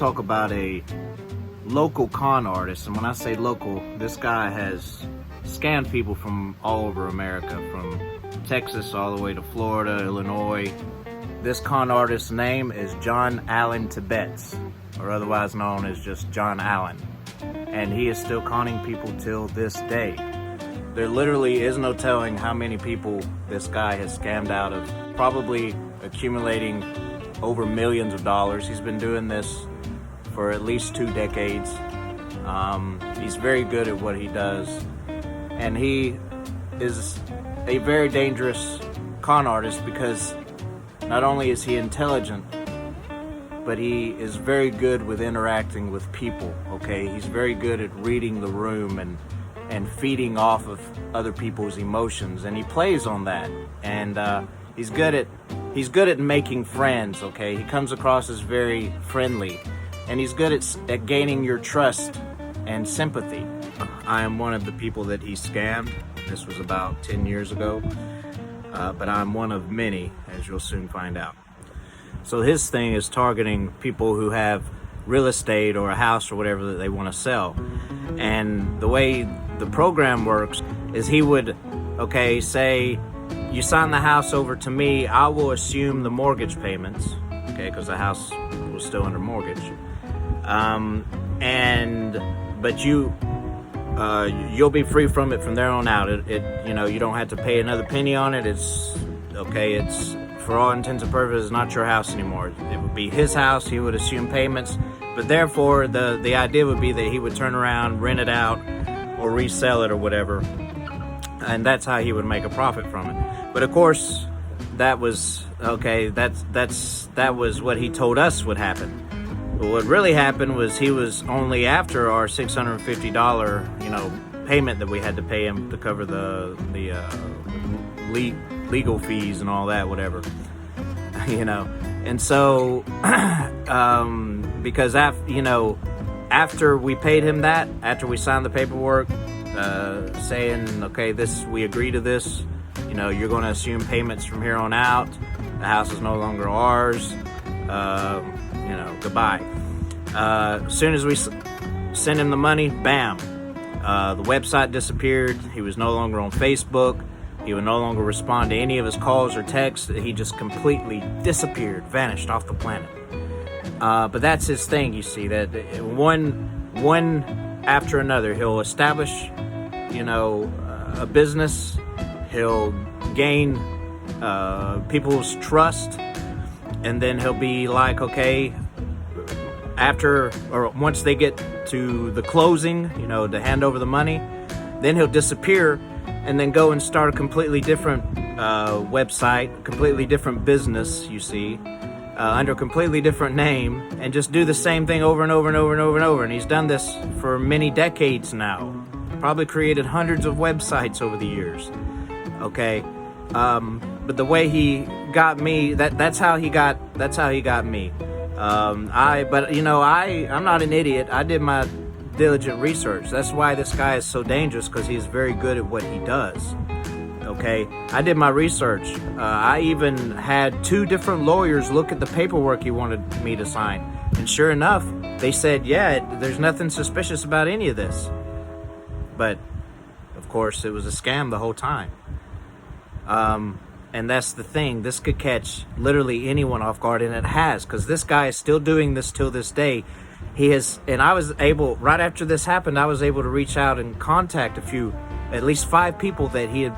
talk about a local con artist. And when I say local, this guy has scammed people from all over America, from Texas all the way to Florida, Illinois. This con artist's name is John Allen Tebbetts, or otherwise known as just John Allen. And he is still conning people till this day. There literally is no telling how many people this guy has scammed out of, probably accumulating over millions of dollars. He's been doing this for at least 2 decades. He's very good at what he does. And he is a very dangerous con artist because not only is he intelligent, but he is very good with interacting with people, okay? He's very good at reading the room and feeding off of other people's emotions, and he plays on that. And he's good at making friends, okay? He comes across as very friendly, and he's good at gaining your trust and sympathy. I am one of the people that he scammed. This was about 10 years ago, but I'm one of many, as you'll soon find out. So his thing is targeting people who have real estate or a house or whatever that they want to sell. And the way the program works is he would, okay, say, you sign the house over to me, I will assume the mortgage payments, okay, because the house was still under mortgage. But you'll be free from it from there on out. You don't have to pay another penny on it. It's for all intents and purposes not your house anymore. It would be his house. He would assume payments, but therefore the idea would be that he would turn around, rent it out, or resell it or whatever, and that's how he would make a profit from it. But of course, that was okay. That was what he told us would happen. But what really happened was he was only after our $650, payment that we had to pay him to cover the legal fees and all that, whatever, And so, because after we paid him that, after we signed the paperwork, saying, okay, we agree to this, you're going to assume payments from here on out. The house is no longer ours. Goodbye. As soon as we sent him the money, bam, the website disappeared. He was no longer on Facebook. He would no longer respond to any of his calls or texts. He just completely disappeared, vanished off the planet. But that's his thing, you see, that one after another, he'll establish, a business. He'll gain people's trust, and then he'll be like, okay, once they get to the closing, to hand over the money, then he'll disappear and then go and start a completely different website, completely different business, you see, under a completely different name, and just do the same thing over and over and over and over and over. And he's done this for many decades now. Probably created hundreds of websites over the years. Okay, but the way he got me, that's how he got me. I'm not an idiot. I did my diligent research. That's why this guy is so dangerous, because he's very good at what he does. Okay, I did my research. I even had 2 different lawyers look at the paperwork he wanted me to sign, and sure enough, they said, yeah, there's nothing suspicious about any of this. But of course, it was a scam the whole time. And that's the thing. This could catch literally anyone off guard, and it has, because this guy is still doing this till this day. And I was able, right after this happened, I was able to reach out and contact at least 5 people that he had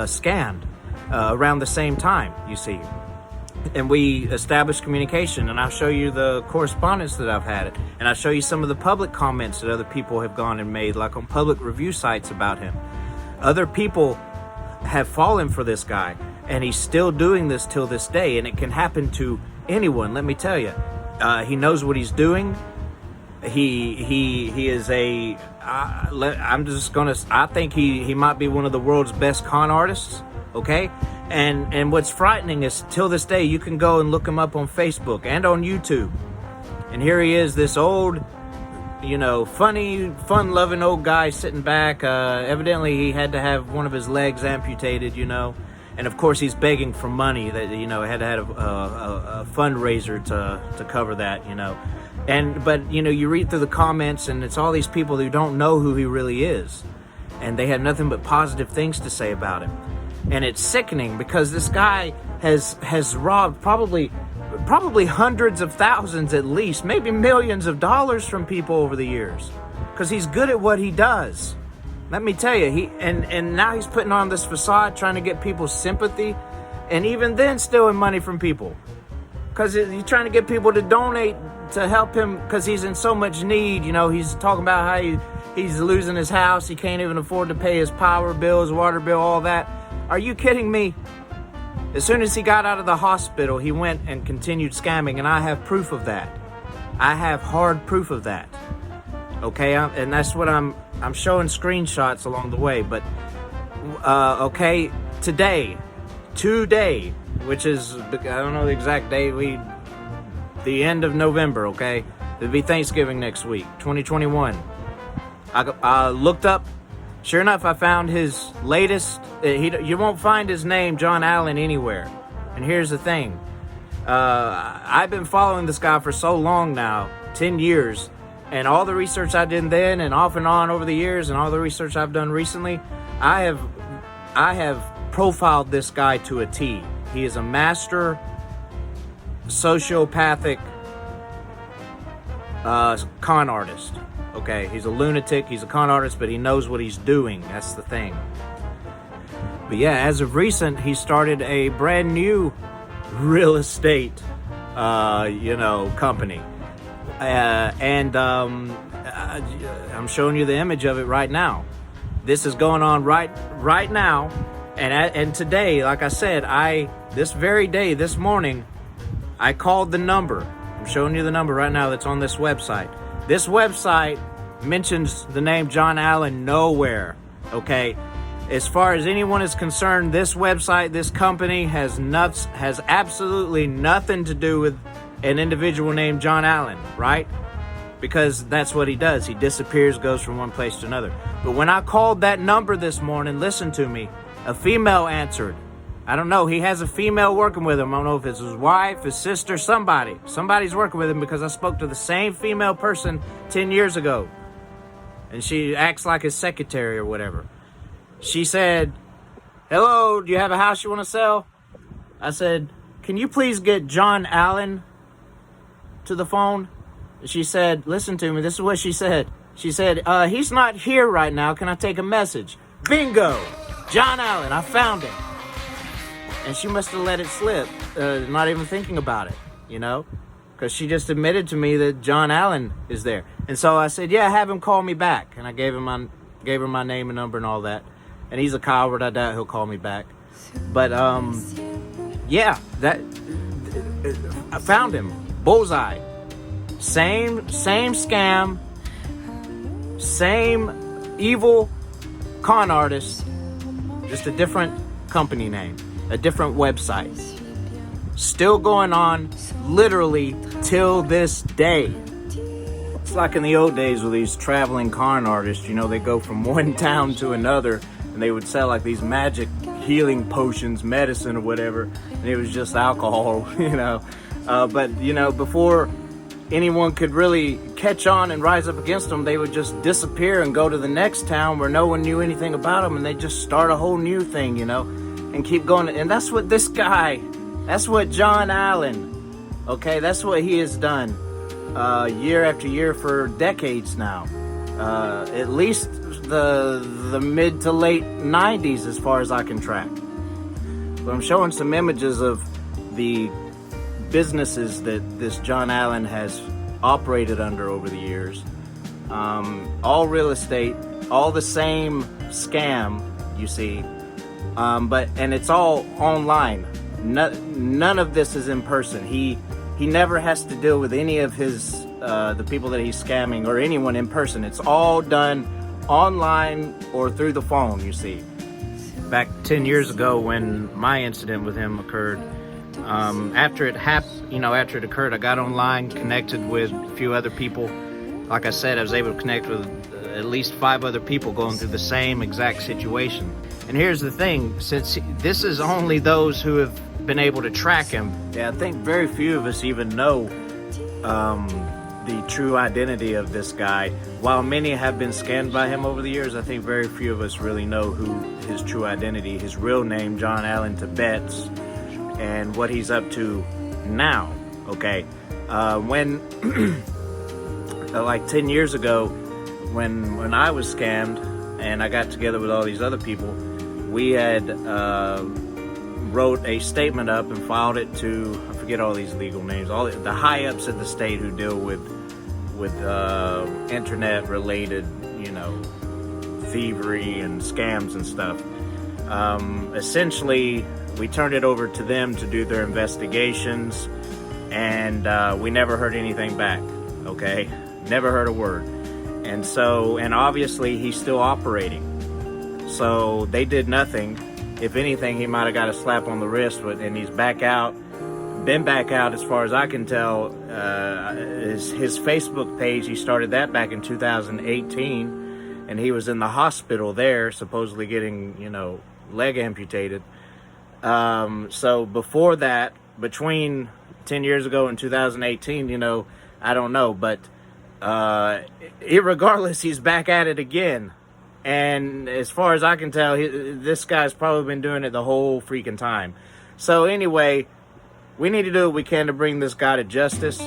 scammed around the same time, you see. And we established communication, and I'll show you the correspondence that I've had, and I'll show you some of the public comments that other people have gone and made, like on public review sites about him. Other people have fallen for this guy, and he's still doing this till this day, and it can happen to anyone, let me tell you. He knows what he's doing. He is I think he might be one of the world's best con artists, okay? And what's frightening is, till this day, you can go and look him up on Facebook and on YouTube. And here he is, this old, funny, fun-loving old guy sitting back. Evidently, he had to have one of his legs amputated, And of course, he's begging for money. That had to have a fundraiser to cover that, But you read through the comments, and it's all these people who don't know who he really is, and they have nothing but positive things to say about him. And it's sickening, because this guy has robbed probably hundreds of thousands, at least, maybe millions of dollars from people over the years, because he's good at what he does. Let me tell you, and now he's putting on this facade, trying to get people's sympathy, and even then stealing money from people, because he's trying to get people to donate to help him, because he's in so much need. He's talking about how he's losing his house. He can't even afford to pay his power bill, his water bill, all that. Are you kidding me? As soon as he got out of the hospital, he went and continued scamming, and I have proof of that. I have hard proof of that. Okay, and that's what I'm showing screenshots along the way. But okay, today, which is, I don't know the exact date, the end of November. Okay, it'll be Thanksgiving next week, 2021. I looked up. Sure enough, I found his latest. You won't find his name, John Allen, anywhere. And here's the thing. I've been following this guy for so long now, 10 years. And all the research I did then and off and on over the years, and all the research I've done recently, I have profiled this guy to a T. He is a master sociopathic con artist. Okay, he's a lunatic, he's a con artist, but he knows what he's doing. That's the thing. But yeah, as of recent, he started a brand new real estate, company. I'm showing you the image of it right now. This is going on right now. And today, like I said, this very day, this morning, I called the number. I'm showing you the number right now that's on this website. This website mentions the name John Allen nowhere, okay? As far as anyone is concerned, this website, this company has absolutely nothing to do with an individual named John Allen, right? Because that's what he does. He disappears, goes from one place to another. But when I called that number this morning, listen to me, a female answered. I don't know. He has a female working with him. I don't know if it's his wife, his sister, somebody. Somebody's working with him, because I spoke to the same female person 10 years ago. And she acts like his secretary or whatever. She said, "Hello, do you have a house you want to sell?" I said, "Can you please get John Allen to the phone?" She said, listen to me. This is what she said. She said, "He's not here right now. Can I take a message?" Bingo! John Allen. I found him. And she must have let it slip, not even thinking about it, because she just admitted to me that John Allen is there. And so I said, "Yeah, have him call me back." And I gave her my name and number and all that. And he's a coward. I doubt he'll call me back. But yeah, I found him. Bullseye. Same scam. Same evil con artist. Just a different company name. A different website. Still going on literally till this day. It's like in the old days with these traveling con artists, they go from one town to another, and they would sell like these magic healing potions, medicine or whatever, and it was just alcohol, but before anyone could really catch on and rise up against them, they would just disappear and go to the next town where no one knew anything about them, and they just start a whole new thing, and keep going. And that's what this guy, that's what John Allen, okay, that's what he has done year after year for decades now. At least the mid to late 90s, as far as I can track. But I'm showing some images of the businesses that this John Allen has operated under over the years. All real estate, all the same scam, you see. And it's all online. None of this is in person. He never has to deal with any of his the people that he's scamming or anyone in person. It's all done online or through the phone, you see. Back 10 years ago when my incident with him occurred, after it occurred, I got online, connected with a few other people. Like I said, I was able to connect with at least 5 other people going through the same exact situation. And here's the thing, since this is only those who have been able to track him, I think very few of us even know the true identity of this guy. While many have been scammed by him over the years, I think very few of us really know who his true identity, his real name, John Allen Tebbetts, and what he's up to now. Okay, when like 10 years ago, when I was scammed and I got together with all these other people, we had wrote a statement up and filed it to, I forget all these legal names, all the high ups of the state who deal with internet related, you know, thievery and scams and stuff. Essentially, we turned it over to them to do their investigations, and we never heard anything back. Okay, never heard a word. And so, and obviously he's still operating, so they did nothing. If anything, he might have got a slap on the wrist, and he's back out, been back out as far as I can tell. His Facebook page, he started that back in 2018, and he was in the hospital there, supposedly getting, you know, leg amputated. So before that, between 10 years ago and 2018, you know, I don't know, but irregardless, he's back at it again. And as far as I can tell, this guy's probably been doing it the whole freaking time. So anyway, we need to do what we can to bring this guy to justice.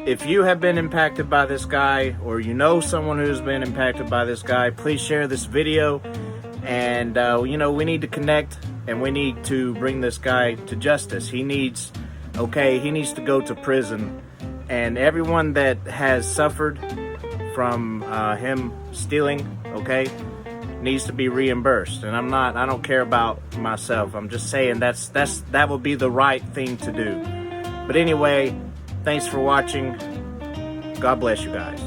If you have been impacted by this guy, or you know someone who's been impacted by this guy, please share this video. And, you know, we need to connect, and we need to bring this guy to justice. He needs to go to prison. And everyone that has suffered from him stealing, okay, needs to be reimbursed. And I don't care about myself. I'm just saying that would be the right thing to do. But anyway, thanks for watching. God bless you guys.